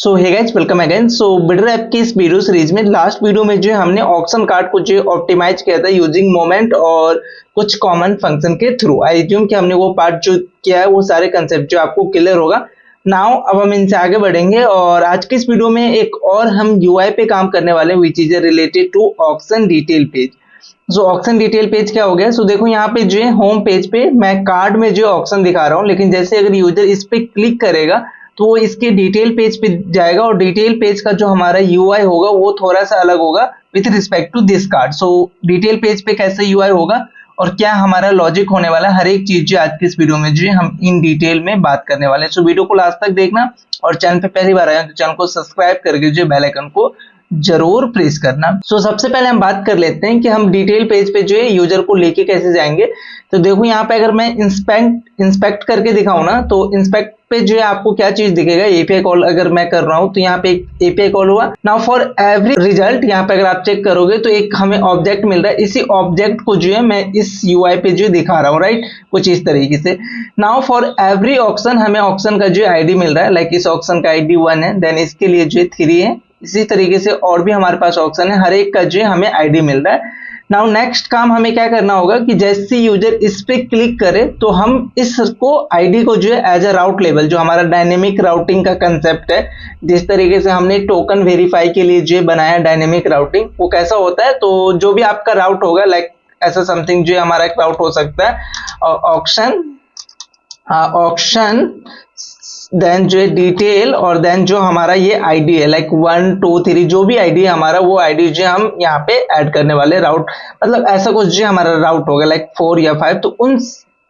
सो hey guys, welcome again. सो builder app की इस video series में लास्ट वीडियो में जो हमने ऑक्शन कार्ड को जो ऑप्टिमाइज किया था यूजिंग मोमेंट और कुछ कॉमन फंक्शन के थ्रू। आई एज्यूम कि हमने वो पार्ट जो किया है वो सारे कंसेप्ट जो आपको क्लियर होगा नाउ। अब हम इनसे आगे बढ़ेंगे और आज की इस वीडियो में एक और हम यूआई पे काम करने वाले हैं which is related to auction detail page. So auction detail page क्या हो गया? सो देखो यहाँ पे जो है होम पेज पे मैं कार्ड में जो ऑक्शन दिखा रहा हूँ, लेकिन जैसे अगर यूजर इस पे क्लिक करेगा तो वो इसके डिटेल पेज पे जाएगा और डिटेल पेज का जो हमारा यूआई होगा वो थोड़ा सा अलग होगा with respect to this card. So detail page पे कैसे यूआई होगा और क्या हमारा लॉजिक होने वाला है, हर एक चीज जो आज की इस वीडियो में जो हम इन डिटेल में बात करने वाले हैं। सो वीडियो को लास्ट तक देखना और चैनल पे पहली बार आए तो चैनल को सब्सक्राइब करके जो बेल आइकन को जरूर प्रेस करना। सो सबसे पहले हम बात कर लेते हैं कि हम डिटेल पेज पे जो है यूजर को लेके कैसे जाएंगे। तो देखो यहाँ पे अगर मैं इंस्पेक्ट करके दिखाऊं ना, तो इंस्पेक्ट पे जो है आपको क्या चीज दिखेगा, एपीआई कॉल अगर मैं कर रहा हूं तो यहाँ पे एक एपीआई कॉल हुआ। नाउ फॉर एवरी रिजल्ट यहाँ पे अगर आप चेक करोगे तो एक हमें ऑब्जेक्ट मिल रहा है। इसी ऑब्जेक्ट को जो है मैं इस यूआई पे जो दिखा रहा हूँ, राइट, कुछ इस तरीके से। नाउ फॉर एवरी ऑक्शन हमें ऑक्शन का जो आईडी मिल रहा है, लाइक इस ऑक्शन का आईडी 1 है, देन इसके लिए जो 3 है। इसी तरीके से और भी हमारे पास ऑप्शन है, हर एक का जो हमें आईडी मिल रहा है। नाउ नेक्स्ट काम हमें क्या करना होगा कि जैसे यूजर इस पे क्लिक करे तो हम इसको आईडी को जो है एज अ राउट लेवल, जो हमारा डायनेमिक राउटिंग का कंसेप्ट है, जिस तरीके से हमने टोकन वेरीफाई के लिए जो बनाया डायनेमिक राउटिंग, वो कैसा होता है। तो जो भी आपका राउट होगा, लाइक ऐसा समथिंग जो हमारा एक राउट हो सकता है ऑक्शन देन जो है डिटेल और देन जो हमारा ये आईडी है, लाइक 1 2 3 जो भी आईडी है हमारा, वो आईडी जो हम यहाँ पे ऐड करने वाले राउट, मतलब ऐसा कुछ जो हमारा राउट होगा लाइक 4 या 5, तो उन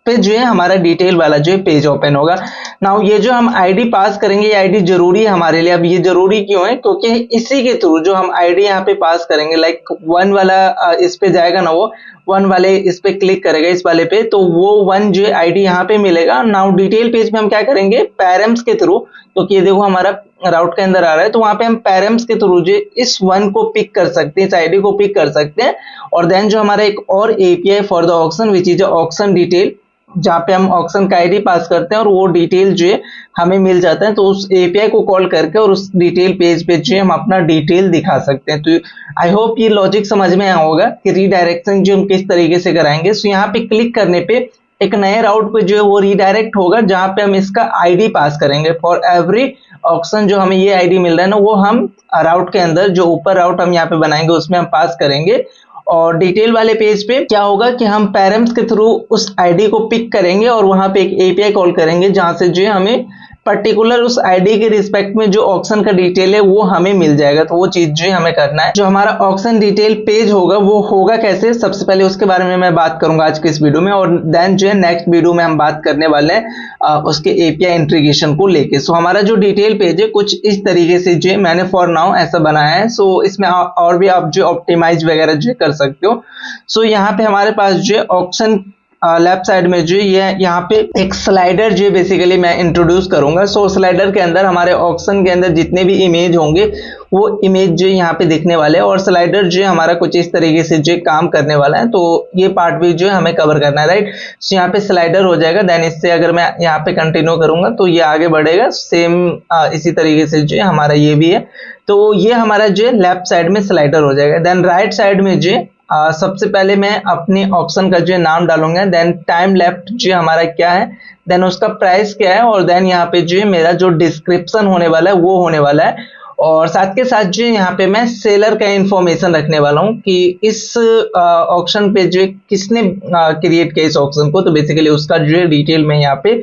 पे जो है हमारा डिटेल वाला जो है पेज ओपन होगा। नाउ ये जो हम आईडी पास करेंगे, ये आईडी जरूरी है हमारे लिए। अब ये जरूरी क्यों है? क्योंकि इसी के थ्रू जो हम आईडी यहाँ पे पास करेंगे, लाइक 1 वाला इस पे जाएगा ना, वो 1 वाले इस पे क्लिक करेगा इस वाले पे, तो वो 1 जो आईडी यहाँ पे मिलेगा। नाउ डिटेल पेज पे हम क्या करेंगे, पैरम्स के थ्रू, क्योंकि ये देखो हमारा राउट के अंदर आ रहा है, तो वहां पे हम पैरम्स के थ्रू जो इस 1 को पिक कर सकते हैं, इस आईडी को पिक कर सकते हैं। और देन जो हमारा एक और API for the auction which is auction detail, जहाँ पे हम ऑक्शन का आईडी पास करते हैं और वो डिटेल जो है हमें मिल जाता है, तो उस एपीआई को कॉल करके और उस डिटेल पेज पे जो है हम अपना डिटेल दिखा सकते हैं। तो आई होप ये लॉजिक समझ में आया होगा कि रीडायरेक्शन जो हम किस तरीके से कराएंगे। सो यहाँ पे क्लिक करने पे एक नए राउट पे जो है वो रीडायरेक्ट होगा, जहाँ पे हम इसका आईडी पास करेंगे फॉर एवरी ऑक्शन। जो हमें ये आईडी मिल रहा है ना, वो हम राउट के अंदर जो ऊपर राउट हम यहाँ पे बनाएंगे उसमें हम पास करेंगे। और डिटेल वाले पेज पे क्या होगा कि हम पैरम्स के थ्रू उस आईडी को पिक करेंगे और वहां पे एक एपीआई कॉल करेंगे, जहां से जो है हमें पर्टिकुलर उस आईडी के रिस्पेक्ट में जो ऑक्शन का डिटेल है वो हमें मिल जाएगा। तो वो चीज जो हमें करना है। जो हमारा ऑक्शन डिटेल पेज होगा वो होगा कैसे, सबसे पहले उसके बारे में मैं बात करूंगा आज के इस वीडियो में, और देन जो है नेक्स्ट वीडियो में हम बात करने वाले हैं उसके एपीआई इंटीग्रेशन को लेके। सो हमारा जो डिटेल पेज है कुछ इस तरीके से जो मैंने फॉर नाउ ऐसा बनाया है। सो इसमें और भी आप जो ऑप्टिमाइज वगैरह जो कर सकते हो। सो यहाँ पे हमारे पास जो ऑक्शन लेफ्ट साइड में जो ये यहाँ पे एक स्लाइडर जो बेसिकली मैं इंट्रोड्यूस करूंगा। सो स्लाइडर के अंदर हमारे ऑक्शन के अंदर जितने भी इमेज होंगे वो इमेज जो यहाँ पे दिखने वाले हैं, और स्लाइडर जो हमारा कुछ इस तरीके से जो काम करने वाला है। तो ये पार्ट भी जो है हमें कवर करना है, राइट। सो यहाँ पे स्लाइडर हो जाएगा, देन इससे अगर मैं यहाँ पे कंटिन्यू करूंगा तो ये आगे बढ़ेगा सेम इसी तरीके से जो हमारा ये भी है। तो ये हमारा जो लेफ्ट साइड में स्लाइडर हो जाएगा। देन राइट साइड में जो सबसे पहले मैं अपने ऑप्शन का जो नाम डालूंगा, देन टाइम लेफ्ट जो हमारा क्या है, देन उसका प्राइस क्या है, और देन यहाँ पे जो मेरा जो डिस्क्रिप्शन होने वाला है वो होने वाला है। और साथ के साथ जो यहाँ पे मैं सेलर का इंफॉर्मेशन रखने वाला हूँ कि इस ऑप्शन पे जो किसने क्रिएट किया इस ऑप्शन को, तो बेसिकली उसका जो डिटेल मैं यहाँ पे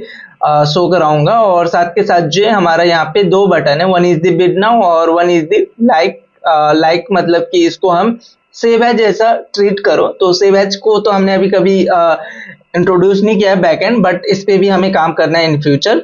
शो कराऊंगा। और साथ के साथ जो हमारा यहाँ पे 2 बटन है, 1 इज द बिड नाउ और 1 इज द लाइक, मतलब कि इसको हम सेव एज जैसा ट्रीट करो। तो सेव एज को तो हमने अभी कभी इंट्रोड्यूस नहीं किया है बैकएंड, बट इस पे भी हमें काम करना है इन फ्यूचर।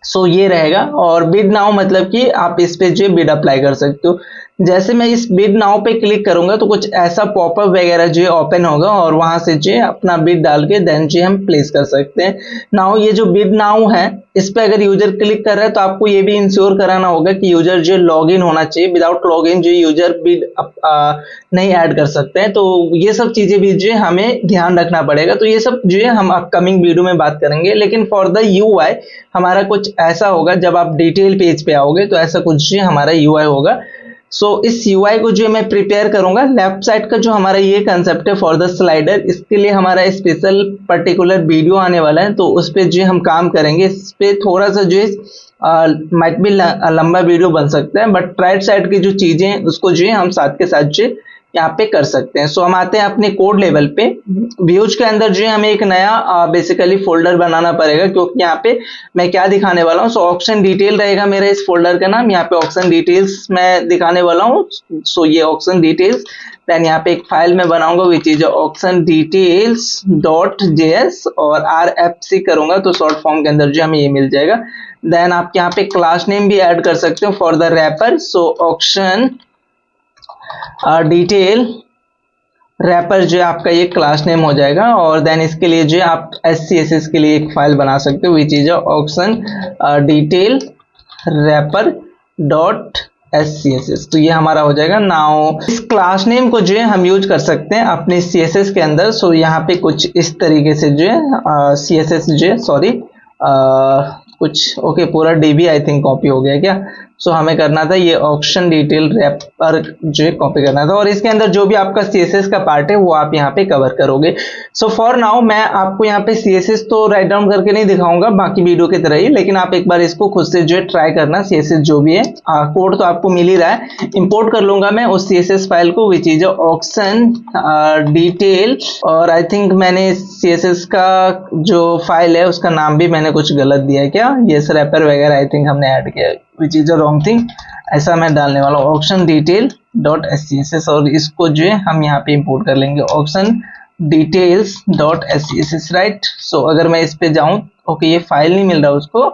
सो ये रहेगा। और बिड नाउ मतलब कि आप इस पे जो बिड अप्लाई कर सकते हो। जैसे मैं इस बिड नाउ पे क्लिक करूंगा तो कुछ ऐसा पॉपअप वगैरह जो ओपन होगा और वहां से जो अपना बिड डाल के देन जो हम प्लेस कर सकते हैं। नाउ ये जो बिड नाउ है इस पे अगर यूजर क्लिक कर रहा है तो आपको ये भी इंश्योर कराना होगा कि यूजर जो लॉगिन होना चाहिए। विदाउट लॉगिन जो यूजर बिड नहीं ऐड कर सकते हैं। तो ये सब चीजें भी जो हमें ध्यान रखना पड़ेगा। तो ये सब जो है हम अपकमिंग वीडियो में बात करेंगे। लेकिन फॉर द यूआई हमारा कुछ ऐसा होगा, जब आप डिटेल पेज पे आओगे तो ऐसा कुछ जो हमारा यूआई होगा। सो इस यूआई को जो मैं प्रिपेयर करूंगा, लेफ्ट साइड का जो हमारा ये कंसेप्ट है फॉर द स्लाइडर, इसके लिए हमारा स्पेशल पर्टिकुलर वीडियो आने वाला है। तो उस पे जो हम काम करेंगे, इस पे थोड़ा सा जो है माइट भी लंबा वीडियो बन सकता है, बट राइट साइड की जो चीजें उसको जो है हम साथ के साथ जो यहाँ पे कर सकते हैं। सो हम आते हैं अपने कोड लेवल पे। व्यूज के अंदर जो है हमें एक नया बेसिकली फोल्डर बनाना पड़ेगा, क्योंकि यहाँ पे मैं क्या दिखाने वाला हूँ। सो ऑक्शन डिटेल रहेगा मेरा इस फोल्डर का नाम। यहाँ पे ऑक्शन डिटेल्स मैं दिखाने वाला हूँ। सो ये ऑक्शन डिटेल्स, देन यहाँ पे एक फाइल में बनाऊंगा विच is auction details dot JS, और RFC करूंगा तो शॉर्ट फॉर्म के अंदर जो हमें ये मिल जाएगा। देन आप यहाँ पे क्लास नेम भी ऐड कर सकते हो for the wrapper. So auction detail wrapper जो आपका ये क्लास नेम हो जाएगा। और देन इसके लिए जो आप SCSS के लिए एक फाइल बना सकते हो which is auction detail wrapper dot SCSS। तो ये हमारा हो जाएगा। नाउ इस क्लास नेम को जो है हम यूज कर सकते हैं अपने CSS के अंदर। सो यहाँ पे कुछ इस तरीके से जो है CSS जो है सॉरी कुछ ओके पूरा DB आई थिंक कॉपी हो गया क्या। सो हमें करना था ये ऑक्शन डिटेल रैपर जो है कॉपी करना था, और इसके अंदर जो भी आपका CSS का पार्ट है वो आप यहाँ पे कवर करोगे। सो फॉर नाउ मैं आपको यहाँ पे CSS तो राइट डाउन करके नहीं दिखाऊंगा बाकी वीडियो की तरह ही, लेकिन आप एक बार इसको खुद से जो है ट्राई करना। CSS जो भी है कोड तो आपको मिल ही रहा है। इंपोर्ट कर लूंगा मैं उस CSS फाइल को विच इज ऑक्शन डिटेल, और आई थिंक मैंने CSS का जो फाइल है उसका नाम भी मैंने कुछ गलत दिया है क्या, ये रैपर वगैरह आई थिंक हमने ऐड किया है which is a wrong thing. ऐसा मैं डालने वाला हूँ ऑक्शन डिटेल डॉट SCSS, और इसको जो है हम यहाँ पे इंपोर्ट कर लेंगे auction details dot SCSS right. So अगर मैं इस पे जाऊं, ओके ये फाइल नहीं मिल रहा उसको,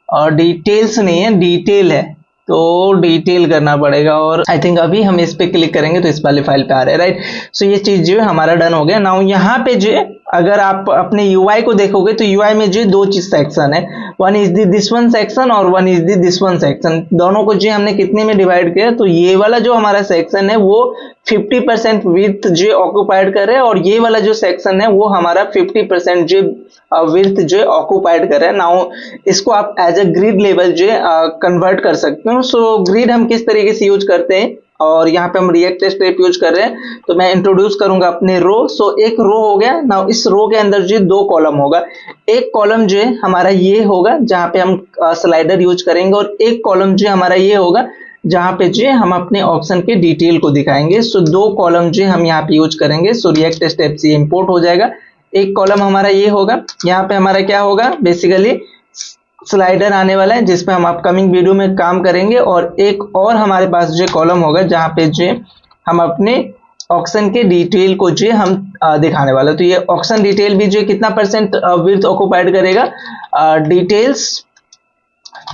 और डिटेल्स नहीं है डिटेल है, तो डिटेल करना पड़ेगा। और आई थिंक अभी हम इस पे क्लिक करेंगे तो इस वाले फाइल पे आ रहा है राइट। सो ये चीज जो है हमारा डन हो गया। नाउ यहाँ पे जो है अगर आप अपने UI को देखोगे तो UI में जो दो चीज सेक्शन है, one is this one section और one is this one section. दोनों को जो हमने कितने में डिवाइड किया, तो ये वाला जो हमारा सेक्शन है वो 50% विड्थ जो ऑक्युपाइड कर रहा है, और ये वाला जो सेक्शन है वो हमारा 50% जो विड्थ जो ऑक्युपाइड कर रहा है। नाउ इसको आप एज अ ग्रिड लेवल जो कन्वर्ट कर सकते हो। सो ग्रिड हम किस तरीके से यूज करते हैं, और यहाँ पे हम रिएक्ट स्टेप यूज कर रहे हैं, तो मैं इंट्रोड्यूस करूंगा अपने रो। सो एक रो हो गया। नाउ इस रो के अंदर जो दो कॉलम होगा, एक कॉलम जो है हमारा ये होगा जहां पे हम स्लाइडर यूज करेंगे, और एक कॉलम जो हमारा ये होगा जहां पे जो हम अपने ऑप्शन के डिटेल को दिखाएंगे। सो दो कॉलम जो हम यहाँ पे यूज करेंगे। सो रिएक्ट स्टेप से इंपोर्ट हो जाएगा। एक कॉलम हमारा ये होगा, यहाँ पे हमारा क्या होगा बेसिकली स्लाइडर आने वाला है जिसपे हम अपकमिंग वीडियो में काम करेंगे, और एक और हमारे पास जो कॉलम होगा जहां पे जो हम अपने ऑक्शन के डिटेल को जो हम दिखाने वाला है। तो ये ऑक्शन डिटेल भी जो कितना परसेंट विड्थ ऑक्युपाइड करेगा, details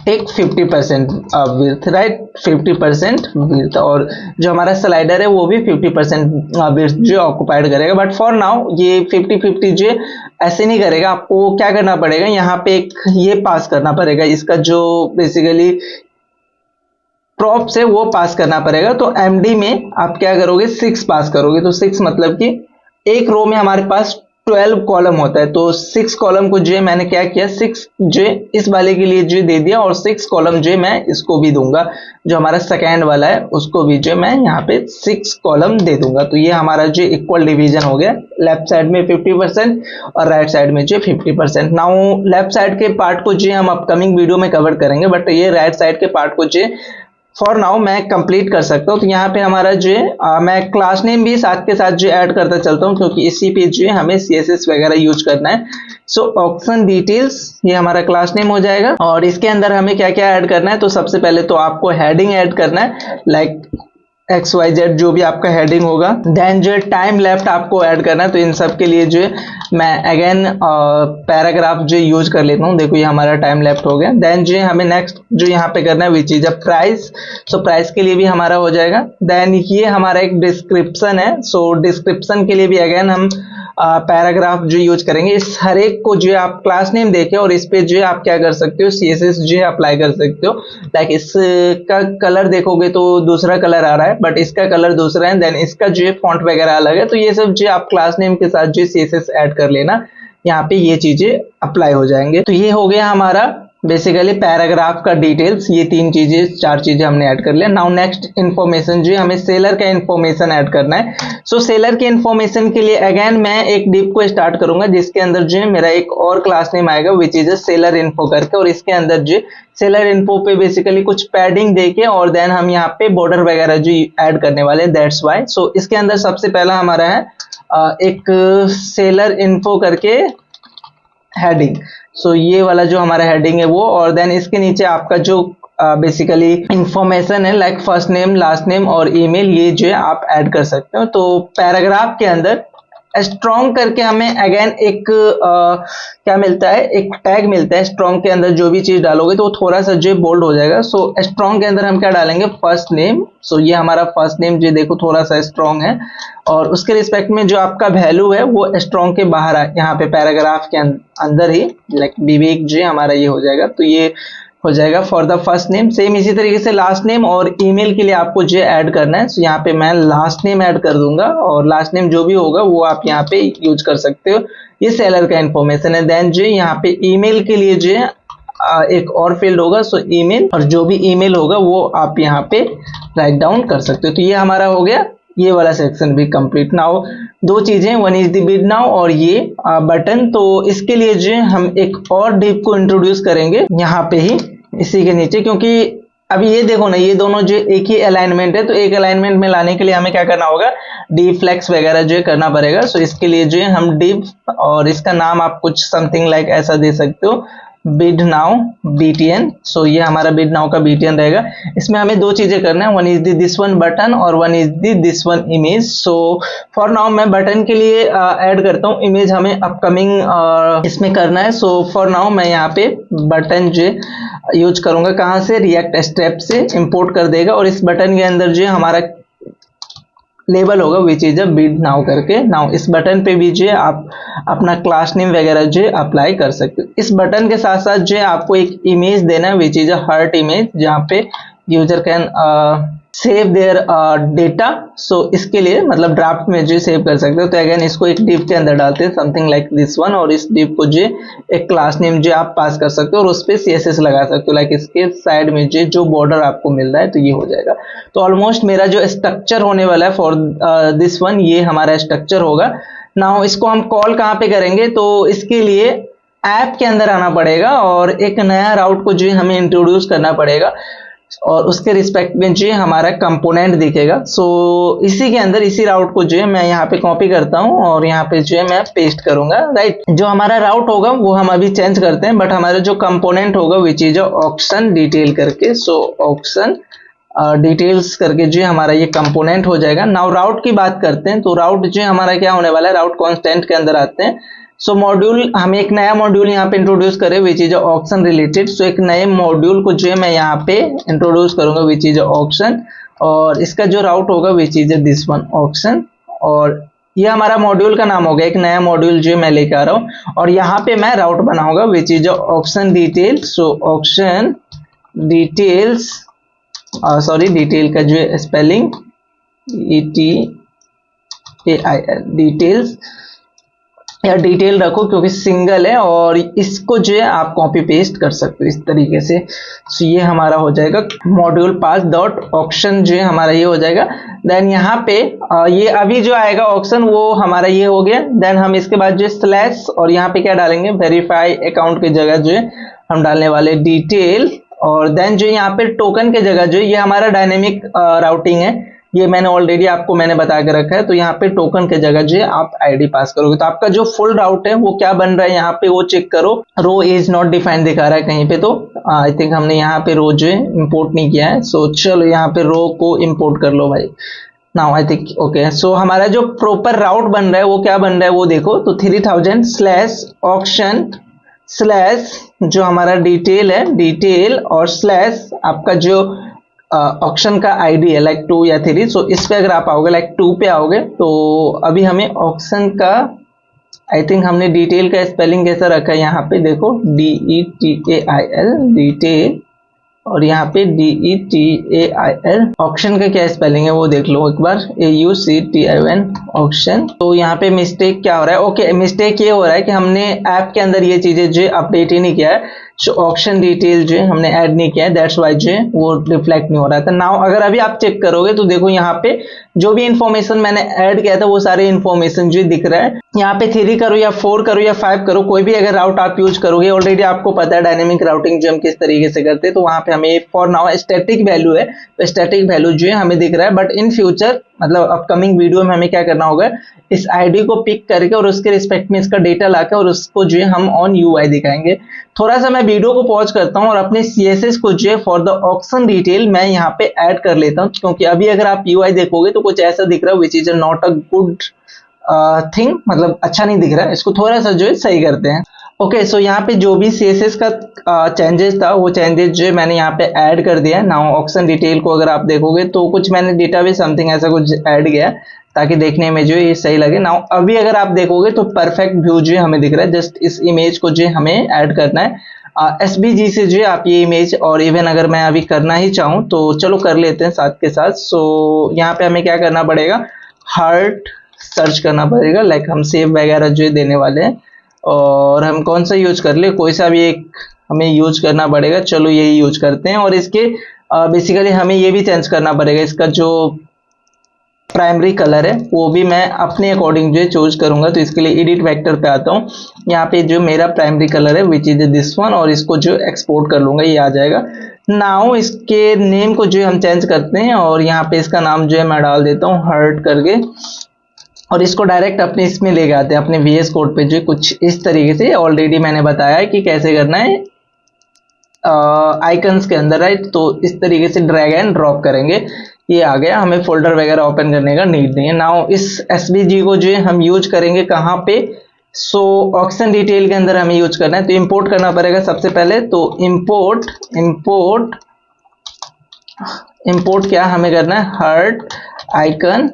take 50% width right, 50% width, और जो हमारा स्लाइडर है वो भी 50% विड्थ जो ऑक्युपाइड करेगा। बट फॉर नाउ ये 50-50 जो ऐसे नहीं करेगा। आपको क्या करना पड़ेगा, यहाँ पे एक ये पास करना पड़ेगा, इसका जो बेसिकली प्रॉप्स है वो पास करना पड़ेगा। तो MD में आप क्या करोगे, 6 पास करोगे। तो 6 मतलब कि एक रो में हमारे पास 12 कॉलम होता है, तो 6 कॉलम को जो मैंने क्या किया, 6 जो इस वाले के लिए जो दे दिया, और 6 कॉलम जो मैं इसको भी दूंगा, जो हमारा सेकेंड वाला है उसको भी जो मैं यहाँ पे 6 कॉलम दे दूंगा। तो ये हमारा जो इक्वल डिवीजन हो गया, लेफ्ट साइड में 50% और राइट साइड में जो 50%। नाउ लेफ्ट साइड के पार्ट को जो हम अपकमिंग वीडियो में कवर करेंगे, बट ये राइट साइड के पार्ट को जो फॉर नाउ मैं कंप्लीट कर सकता हूँ। तो यहाँ पे हमारा जो है मैं क्लास नेम भी साथ के साथ जो ऐड करता चलता हूँ, क्योंकि इसी पे जो है हमें CSS वगैरह यूज करना है। सो ऑक्शन डिटेल्स ये हमारा क्लास नेम हो जाएगा, और इसके अंदर हमें क्या क्या ऐड करना है। तो सबसे पहले तो आपको हेडिंग ऐड करना है, लाइक XYZ जो भी आपका हेडिंग होगा। देन जो है टाइम लेफ्ट आपको ऐड करना है, तो इन सब के लिए जो है मैं अगेन पैराग्राफ जो यूज कर लेता हूँ। देखो ये हमारा टाइम लेफ्ट हो गया। देन जो है हमें नेक्स्ट जो यहाँ पे करना है which is a price, so price के लिए भी हमारा हो जाएगा। देन ये हमारा एक डिस्क्रिप्शन है, सो डिस्क्रिप्शन के लिए भी अगेन हम पैराग्राफ जो यूज करेंगे। इस हर एक को जो है आप क्लास नेम देके और इस पे जो है आप क्या कर सकते हो, CSS जो है अप्लाई कर सकते हो। लाइक इसका कलर देखोगे तो दूसरा कलर आ रहा है, बट इसका कलर दूसरा है। देन इसका जो है फॉन्ट वगैरह अलग है, तो ये सब जो आप क्लास नेम के साथ जो CSS ऐड कर लेना, यहाँ पे ये चीजें अप्लाई हो जाएंगे। तो ये हो गया हमारा बेसिकली पैराग्राफ का डिटेल्स। ये तीन चीजें, चार चीजें हमने ऐड कर लिया। नाउ नेक्स्ट इन्फॉर्मेशन जो है हमें सेलर का इन्फॉर्मेशन ऐड करना है। सो सेलर के इन्फॉर्मेशन के लिए अगेन मैं एक डिव को स्टार्ट करूंगा, जिसके अंदर जो है मेरा एक और क्लास नेम आएगा विच इज सेलर इन्फो करके, और इसके अंदर जो सेलर इन्फो पे बेसिकली कुछ पैडिंग देके और देन हम यहाँ पे बॉर्डर वगैरह जो ऐड करने वाले, दैट्स वाई। सो इसके अंदर सबसे पहला हमारा है एक सेलर इन्फो करके हेडिंग। सो ये वाला जो हमारा हेडिंग है वो, और देन इसके नीचे आपका जो बेसिकली इंफॉर्मेशन है like first name, last name और ईमेल, ये जो है आप ऐड कर सकते हो। तो पैराग्राफ के अंदर स्ट्रॉन्ग करके हमें अगेन एक क्या मिलता है, एक टैग मिलता है। स्ट्रॉन्ग के अंदर जो भी चीज डालोगे तो वो थोड़ा सा जो बोल्ड हो जाएगा। सो स्ट्रॉन्ग के अंदर हम क्या डालेंगे, फर्स्ट नेम। सो ये हमारा फर्स्ट नेम जो देखो थोड़ा सा स्ट्रॉन्ग है, और उसके रिस्पेक्ट में जो आपका वैल्यू है वो स्ट्रॉन्ग के बाहर है, यहाँ पे पैराग्राफ के अंदर ही, लाइक विवेक जो हमारा ये हो जाएगा। तो ये हो जाएगा for the first name. Same इसी तरीके से लास्ट नेम और ईमेल के लिए आपको जो ऐड करना है। सो यहाँ पे मैं लास्ट नेम ऐड कर दूंगा, और लास्ट नेम जो भी होगा वो आप यहाँ पे यूज कर सकते हो। ये सेलर का इंफॉर्मेशन है। देन जो यहाँ पे ईमेल के लिए जो है एक और फील्ड होगा, सो ईमेल, और जो भी ईमेल होगा वो आप यहाँ पे राइट डाउन कर सकते हो। तो ये हमारा हो गया ये वाला सेक्शन भी कंप्लीट। नाउ दो चीजें, one is the bid now और ये बटन। तो इसके लिए जो हम एक और डिव को इंट्रोड्यूस करेंगे यहाँ पे ही इसी के नीचे, क्योंकि अभी ये देखो ना, ये दोनों जो एक ही अलाइनमेंट है, तो एक अलाइनमेंट में लाने के लिए हमें क्या करना होगा, डिव फ्लेक्स वगैरह जो है करना पड़ेगा। सो इसके लिए जो है हम डिव, और इसका नाम आप कुछ समथिंग लाइक ऐसा दे सकते हो, बिड नाउ BTN। सो ये हमारा बिड नाउ का BTN रहेगा। इसमें हमें दो चीजें करना है, one is this one button और one is this one image. So for now मैं बटन के लिए ऐड करता हूँ, इमेज हमें अपकमिंग इसमें करना है। सो फॉर नाउ मैं यहाँ पे बटन जो यूज करूंगा, कहाँ से, रिएक्ट स्टेप से इंपोर्ट कर देगा, और इस बटन के अंदर जो हमारा लेबल होगा विच इज अ बिड नाउ करके। नाउ इस बटन पे भी जो है आप अपना क्लास नेम वगैरह जो है अप्लाई कर सकते हो। इस बटन के साथ साथ जो है आपको एक इमेज देना है which is a heart image, जहाँ पे user can save their data. So इसके लिए मतलब ड्राफ्ट में जो सेव कर सकते हो। तो अगेन इसको एक डिव के अंदर डालते हैं, समथिंग लाइक दिस वन, और इस डिव को जो एक क्लास नेम जो आप पास कर सकते हो और उस पर CSS लगा सकते हो, लाइक इसके साइड में जो बॉर्डर आपको मिल रहा है, तो ये हो जाएगा। तो ऑलमोस्ट मेरा जो स्ट्रक्चर होने वाला है फॉर दिस वन, ये हमारा स्ट्रक्चर होगा। नाउ इसको हम कॉल कहाँ पे करेंगे, तो इसके लिए ऐप के अंदर आना पड़ेगा और एक नया राउट को जो हमें इंट्रोड्यूस करना पड़ेगा, और उसके रिस्पेक्ट में जो हमारा कंपोनेंट दिखेगा। सो इसी के अंदर इसी राउट को जो है मैं यहाँ पे कॉपी करता हूँ और यहाँ पे जो है मैं पेस्ट करूंगा, राइट। जो हमारा राउट होगा वो हम अभी चेंज करते हैं, बट हमारा जो कंपोनेंट होगा विच इज ऑक्शन डिटेल करके। सो ऑक्शन डिटेल्स करके जो हमारा ये कंपोनेंट हो जाएगा। नाउ राउट की बात करते हैं, तो राउट जो हमारा क्या होने वाला है, राउट कांस्टेंट के अंदर आते हैं। सो मॉड्यूल, हम एक नया मॉड्यूल यहाँ पे इंट्रोड्यूस करें विच इज ऑक्शन रिलेटेड। सो एक नए मॉड्यूल को जो है मैं यहाँ पे इंट्रोड्यूस करूंगा विच इज ऑक्शन, और इसका जो राउट होगा which is this one auction, और ये हमारा मॉड्यूल का नाम होगा। एक नया मॉड्यूल जो मैं लेकर आ रहा हूँ और यहाँ पे मैं राउट बनाऊंगा विच is auction detail. So auction details, sorry detail का जो है स्पेलिंग DTAIL, डिटेल्स या डिटेल रखो क्योंकि सिंगल है, और इसको जो है आप कॉपी पेस्ट कर सकते हो इस तरीके से। सो ये हमारा हो जाएगा मॉड्यूल पास डॉट ऑक्शन, जो है हमारा ये हो जाएगा। देन यहाँ पे ये अभी जो आएगा ऑक्शन वो हमारा ये हो गया। देन हम इसके बाद जो स्लैश, और यहाँ पे क्या डालेंगे, वेरीफाई अकाउंट की जगह जो है हम डालने वाले डिटेल, और देन जो यहाँ पे टोकन के जगह जो ये हमारा डायनेमिक राउटिंग है, ये मैंने ऑलरेडी आपको मैंने बता के रखा है। तो यहाँ पे टोकन के जगह जो है आप आईडी पास करोगे तो आपका जो फुल राउट है वो क्या बन रहा है यहाँ पे वो चेक करो। रो इज नॉट डिफाइंड दिखा रहा है कहीं पे, तो आई थिंक हमने यहाँ पे रो जो है इंपोर्ट नहीं किया है। सो चलो यहाँ पे रो को इंपोर्ट कर लो भाई। Now I think okay. So हमारा जो प्रॉपर राउट बन रहा है वो क्या बन रहा है वो देखो। तो 3000 स्लैश ऑक्शन स्लैश जो हमारा डिटेल है, डिटेल और स्लैश आपका जो ऑक्शन का आईडी है लाइक 2 या 3। सो इस पे अगर आप आओगे लाइक 2 पे आओगे तो अभी हमें ऑक्शन का आई थिंक हमने डिटेल का स्पेलिंग कैसा रखा है यहाँ पे देखो, DETAIL डिटेल, और यहाँ पे DETAIL ऑक्शन का क्या स्पेलिंग है वो देख लो एक बार, AUCTION ऑक्शन। तो यहाँ पे मिस्टेक क्या हो रहा है, ओके मिस्टेक ये हो रहा है कि हमने ऐप के अंदर ये चीजें जो अपडेट ही नहीं किया है। सो ऑक्शन डिटेल जो है हमने ऐड नहीं किया है, दैट्स वाई जो है वो रिफ्लेक्ट नहीं हो रहा था। नाउ अगर अभी आप चेक करोगे तो देखो यहाँ पे जो भी इंफॉर्मेशन मैंने ऐड किया था वो सारे इंफॉर्मेशन जो दिख रहा है। यहाँ पे 3 करो या 4 करो या 5 करो, कोई भी अगर राउट आप यूज करोगे, ऑलरेडी आपको पता है डायनेमिक राउटिंग जो हम किस तरीके से करते हैं। तो वहां पे हमें फॉर नाउ स्टैटिक वैल्यू है, तो स्टैटिक वैल्यू जो है हमें दिख रहा है। बट इन फ्यूचर मतलब अपकमिंग वीडियो में हमें क्या करना होगा, इस आईडी को पिक करके और उसके रिस्पेक्ट में इसका डेटा लाकर और उसको जो है हम ऑन यूआई दिखाएंगे। थोड़ा सा मैं वीडियो को पॉज करता हूं और अपने CSS को जो है फॉर द ऑक्शन डिटेल मैं यहाँ पे ऐड कर लेता हूं, क्योंकि अभी अगर आप यूआई देखोगे तो कुछ ऐसा दिख रहा है which is not a good thing, मतलब अच्छा नहीं दिख रहा है। इसको थोड़ा सा जो है सही करते हैं। ओके सो यहाँ पे जो भी CSS का चेंजेस था वो चेंजेस जो है मैंने यहाँ पे ऐड कर दिया है। नाउ ऑक्शन डिटेल को अगर आप देखोगे तो कुछ मैंने डेटाबेस समथिंग ऐसा कुछ ऐड किया ताकि देखने में जो ये सही लगे। नाउ अभी अगर आप देखोगे तो परफेक्ट व्यू जो है हमें दिख रहा है। जस्ट इस इमेज को जो हमें ऐड करना है SVG से जो है आप ये इमेज, और इवन अगर मैं अभी करना ही चाहूँ तो चलो कर लेते हैं साथ के साथ। सो यहाँ पे हमें क्या करना पड़ेगा, हार्ट सर्च करना पड़ेगा, लाइक हम सेव वगैरह जो देने वाले हैं। और हम कौन सा यूज कर ले, कोई सा भी एक हमें यूज करना पड़ेगा। चलो यही यूज करते हैं। और इसके बेसिकली हमें ये भी चेंज करना पड़ेगा, इसका जो प्राइमरी कलर है वो भी मैं अपने अकॉर्डिंग जो है चूज करूंगा। तो इसके लिए एडिट वेक्टर पे आता हूँ, यहाँ पे जो मेरा प्राइमरी कलर है विच इज दिस वन, और इसको जो एक्सपोर्ट कर लूंगा, ये आ जाएगा। नाउ इसके नेम को जो हम चेंज करते हैं और यहाँ पे इसका नाम जो है मैं डाल देता हूँ हर्ट करके, और इसको डायरेक्ट अपने इसमें ले आते हैं अपने VS कोड पे जो कुछ इस तरीके से। ऑलरेडी मैंने बताया है कि कैसे करना है आइकन्स के अंदर, राइट। तो इस तरीके से ड्रैग एंड ड्रॉप करेंगे, ये आ गया, हमें फोल्डर वगैरह ओपन करने का नीड नहीं है। नाउ इस SVG को जो है हम यूज करेंगे कहाँ पे, सो ऑक्शन डिटेल के अंदर हमें यूज करना है। तो इंपोर्ट करना पड़ेगा सबसे पहले। तो इंपोर्ट क्या हमें करना है, हर्ट आइकन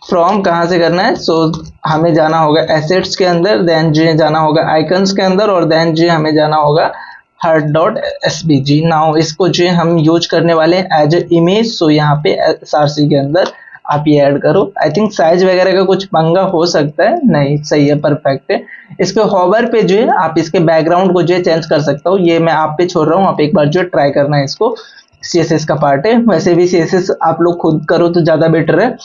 फ्रॉम, कहाँ से करना है, सो हमें जाना होगा एसेट्स के अंदर, देन जो जाना होगा आइकन्स के अंदर, और देन जो हमें जाना होगा hurt.svg। नाउ इसको जो हम यूज करने वाले हैं एज ए इमेज। सो यहाँ पे SRC के अंदर आप ये ऐड करो। आई थिंक साइज वगैरह का कुछ पंगा हो सकता है, नहीं सही है, परफेक्ट है। इसके हॉवर पे जो है आप इसके बैकग्राउंड को जो है चेंज कर सकता हूँ, ये मैं आप पे छोड़ रहा हूँ, आप एक बार जो ट्राई करना है इसको। CSS का पार्ट है, वैसे भी CSS आप लोग खुद करो तो ज्यादा बेटर है।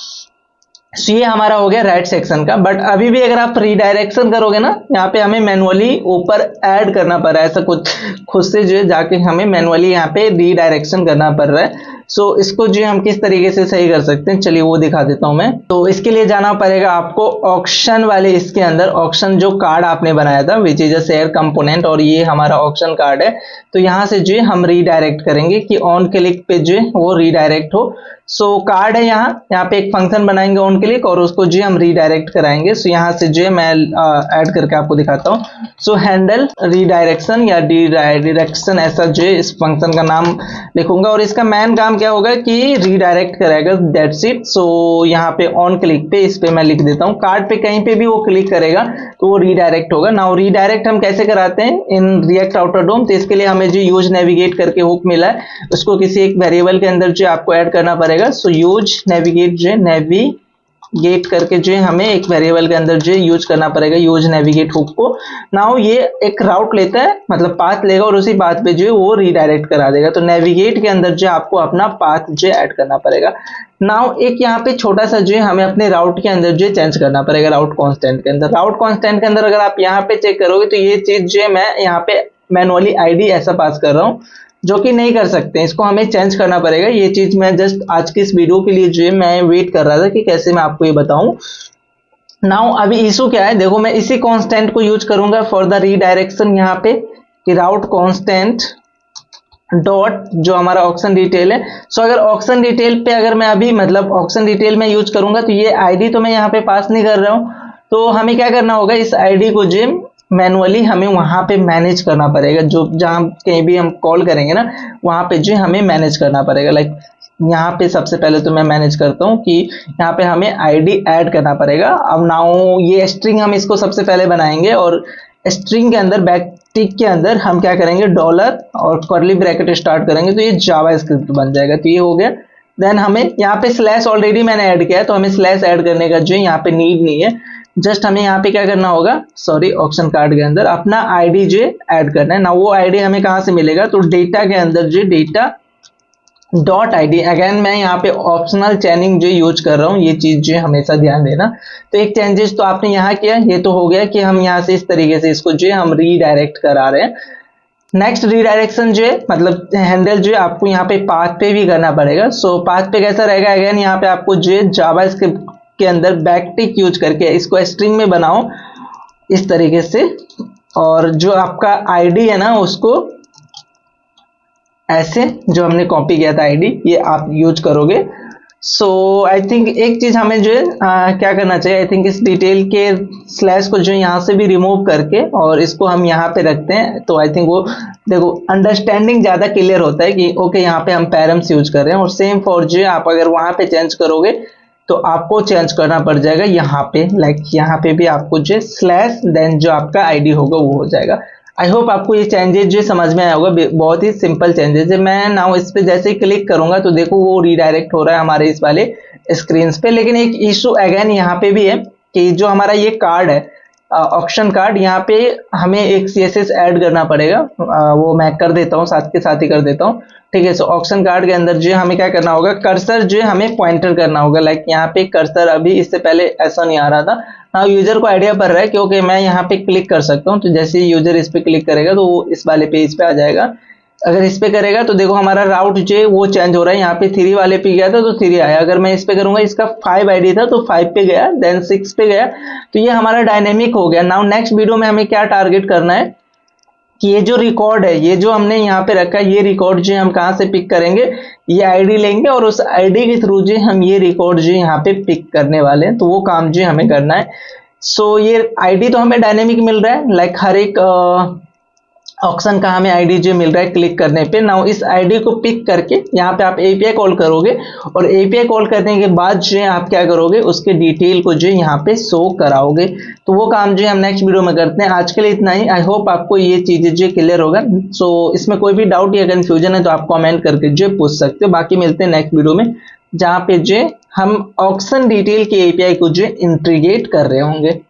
सो ये हमारा हो गया राइट सेक्शन का। बट अभी भी अगर आप रीडायरेक्शन करोगे ना, यहाँ पे हमें मैनुअली ऊपर ऐड करना पड़ रहा है, ऐसा कुछ खुद से जो है जाके हमें मैनुअली यहाँ पे रीडायरेक्शन करना पड़ रहा है। सो इसको जो हम किस तरीके से सही कर सकते हैं, चलिए वो दिखा देता हूं मैं। तो इसके लिए जाना पड़ेगा आपको ऑक्शन वाले, इसके अंदर ऑक्शन जो कार्ड आपने बनाया था विच इज अ शेयर कंपोनेंट, और ये हमारा ऑक्शन कार्ड है। तो यहाँ से जो है हम रीडायरेक्ट करेंगे कि ऑन क्लिक पे जो है वो रीडायरेक्ट हो। सो कार्ड है, यहाँ पे एक फंक्शन बनाएंगे ऑन क्लिक, और उसको जो हम रीडायरेक्ट कराएंगे। सो यहाँ से जो है मैं ऐड करके आपको दिखाता हूँ। सो हैंडल रीडायरेक्शन या रीडायरेक्शन, ऐसा जो है इस फंक्शन का नाम लिखूंगा, और इसका मेन काम क्या होगा कि रीडायरेक्ट करेगा, दैट्स इट। सो यहाँ पे ऑन क्लिक पे, इस पे मैं लिख देता हूँ, कार्ड पे कहीं पे भी वो क्लिक करेगा तो वो रीडायरेक्ट होगा। नाउ रीडायरेक्ट हम कैसे कराते हैं इन रिएक्ट आउटर डोम, तो इसके लिए हमें जो यूज नेविगेट करके हुक मिला है उसको किसी एक वेरिएबल के अंदर जो आपको ऐड करना पड़ेगा। सो यूज नेविगेट जो नेविगेट करके जो है हमें एक वेरिएबल के अंदर जो यूज करना पड़ेगा यूज नेविगेट हुक को। नाउ ये एक राउट लेता है, मतलब पाथ लेगा, और उसी पाथ पे जो है वो रीडायरेक्ट करा देगा। तो नेविगेट के अंदर जो आपको अपना पाथ जो ऐड करना पड़ेगा। नाउ एक यहाँ पे छोटा सा जो है हमें अपने राउट के अंदर जो चेंज करना पड़ेगा, राउट कांस्टेंट के अंदर। राउट कांस्टेंट के अंदर अगर आप यहाँ पे चेक करोगे तो ये चीज जो है मैं यहाँ पे मैनुअली आईडी ऐसा पास कर रहा हूँ, जो कि नहीं कर सकते, इसको हमें चेंज करना पड़ेगा। ये चीज मैं जस्ट आज की इस वीडियो के लिए जो है मैं वेट कर रहा था कि कैसे मैं आपको ये बताऊं। नाउ अभी इशू क्या है, देखो मैं इसी कांस्टेंट को यूज करूंगा फॉर द रीडायरेक्शन यहाँ पे, कि राउट कांस्टेंट डॉट जो हमारा ऑक्शन डिटेल है। सो अगर ऑक्शन डिटेल पे अगर मैं अभी मतलब ऑक्शन डिटेल में यूज करूंगा तो ये आईडी तो मैं यहाँ पे पास नहीं कर रहा हूँ, तो हमें क्या करना होगा, इस आईडी को जो मैनुअली हमें वहां पे मैनेज करना पड़ेगा। जो जहां कहीं भी हम कॉल करेंगे ना, वहां पे जो हमें मैनेज करना पड़ेगा। लाइक यहाँ पे सबसे पहले तो मैं मैनेज करता हूँ कि यहाँ पे हमें आईडी ऐड करना पड़ेगा। अब नाउ ये स्ट्रिंग हम इसको सबसे पहले बनाएंगे, और स्ट्रिंग के अंदर बैकटिक के अंदर हम क्या करेंगे, डॉलर और कर्ली ब्रैकेट स्टार्ट करेंगे, तो ये जावा स्क्रिप्ट बन जाएगा। तो ये हो गया। देन हमें यहाँ पे स्लैश ऑलरेडी मैंने ऐड किया है, तो हमें स्लैश ऐड करने का जो यहाँ पे नीड नहीं है। जस्ट हमें यहाँ पे क्या करना होगा, सॉरी ऑप्शन कार्ड के अंदर अपना आईडी जो ऐड करना है ना। वो आईडी हमें कहाँ से मिलेगा, तो डेटा के अंदर जो डेटा डॉट आईडी, अगेन मैं यहाँ पे ऑप्शनल चेनिंग जो यूज कर रहा हूँ, ये चीज जो हमेशा ध्यान देना। तो एक चेंजेस तो आपने यहाँ किया, ये तो हो गया कि हम यहाँ से इस तरीके से इसको जो हम रीडायरेक्ट करा रहे हैं। नेक्स्ट रीडायरेक्शन जो है मतलब हैंडल जो है आपको यहाँ पे पाथ पे भी करना पड़ेगा। सो पाथ पे कैसा रहेगा, अगेन यहाँ पे आपको जो है जावा स्क्रिप्ट के अंदर बैकटिक यूज करके इसको स्ट्रिंग में बनाओ इस तरीके से, और जो आपका आईडी है ना उसको ऐसे जो हमने कॉपी किया था आईडी, ये आप यूज करोगे। सो आई थिंक एक चीज हमें जो है क्या करना चाहिए, आई थिंक इस डिटेल के स्लैश को जो यहाँ से भी रिमूव करके और इसको हम यहाँ पे रखते हैं, तो आई थिंक वो देखो अंडरस्टैंडिंग ज्यादा क्लियर होता है कि ओके यहाँ पे हम पैरम्स यूज कर रहे हैं। और सेम फॉर जो आप अगर वहां पे चेंज करोगे तो आपको चेंज करना पड़ जाएगा यहाँ पे, लाइक यहाँ पे भी आपको जो स्लैश देन जो आपका आईडी होगा वो हो जाएगा। आई होप आपको ये चेंजेस जो समझ में आया होगा, बहुत ही सिंपल चेंजेस है। मैं नाउ इस पे जैसे ही क्लिक करूंगा तो देखो वो रीडायरेक्ट हो रहा है हमारे इस वाले स्क्रीन पे। लेकिन एक इशू अगेन यहाँ पे भी है कि जो हमारा ये कार्ड है ऑक्शन कार्ड, यहाँ पे हमें एक सीएसएस ऐड करना पड़ेगा। वो मैं कर देता हूँ, साथ के साथ ही कर देता हूँ, ठीक है। सो ऑक्शन कार्ड के अंदर जो हमें क्या करना होगा, कर्सर जो हमें पॉइंटर करना होगा। लाइक यहाँ पे कर्सर अभी इससे पहले ऐसा नहीं आ रहा था। हाँ यूजर को आइडिया पड़ रहा है कि ओके मैं यहाँ पे क्लिक कर सकता हूँ, तो जैसे ही यूजर इस पे क्लिक करेगा तो वो इस वाले पेज पे आ जाएगा। अगर इस पे करेगा तो देखो हमारा राउट जो है वो चेंज हो रहा है। यहाँ पे 3 वाले पे गया था तो 3 आया। अगर मैं इस पे करूंगा, इसका 5 आईडी था तो 5 पे गया, देन 6 पे गया। तो ये हमारा डायनेमिक हो गया। नाउ नेक्स्ट वीडियो में हमें क्या टारगेट करना है कि ये जो रिकॉर्ड है, ये जो हमने यहाँ पे रखा है, ये रिकॉर्ड जो हम कहाँ से पिक करेंगे, ये आईडी लेंगे और उस आईडी के थ्रू जो हम ये रिकॉर्ड जो यहाँ पे पिक करने वाले हैं। तो वो काम जो हमें करना है। सो ये आईडी तो हमें डायनेमिक मिल रहा है, लाइक हर एक ऑप्शन का हमें आईडी जो मिल रहा है क्लिक करने पे। नाउ इस आईडी को पिक करके यहाँ पे आप एपीआई कॉल करोगे, और एपीआई कॉल करने के बाद जो आप क्या करोगे, उसके डिटेल को जो यहाँ पे शो कराओगे। तो वो काम जो हम नेक्स्ट वीडियो में करते हैं। आज के लिए इतना ही। आई होप आपको ये चीजें जो क्लियर होगा। सो इसमें कोई भी डाउट या कंफ्यूजन है तो आप कमेंट करके जो पूछ सकते हो। बाकी मिलते हैं नेक्स्ट वीडियो में, जहाँ पे जो हम ऑक्शन डिटेल के एपीआई को जो इंटीग्रेट कर रहे होंगे।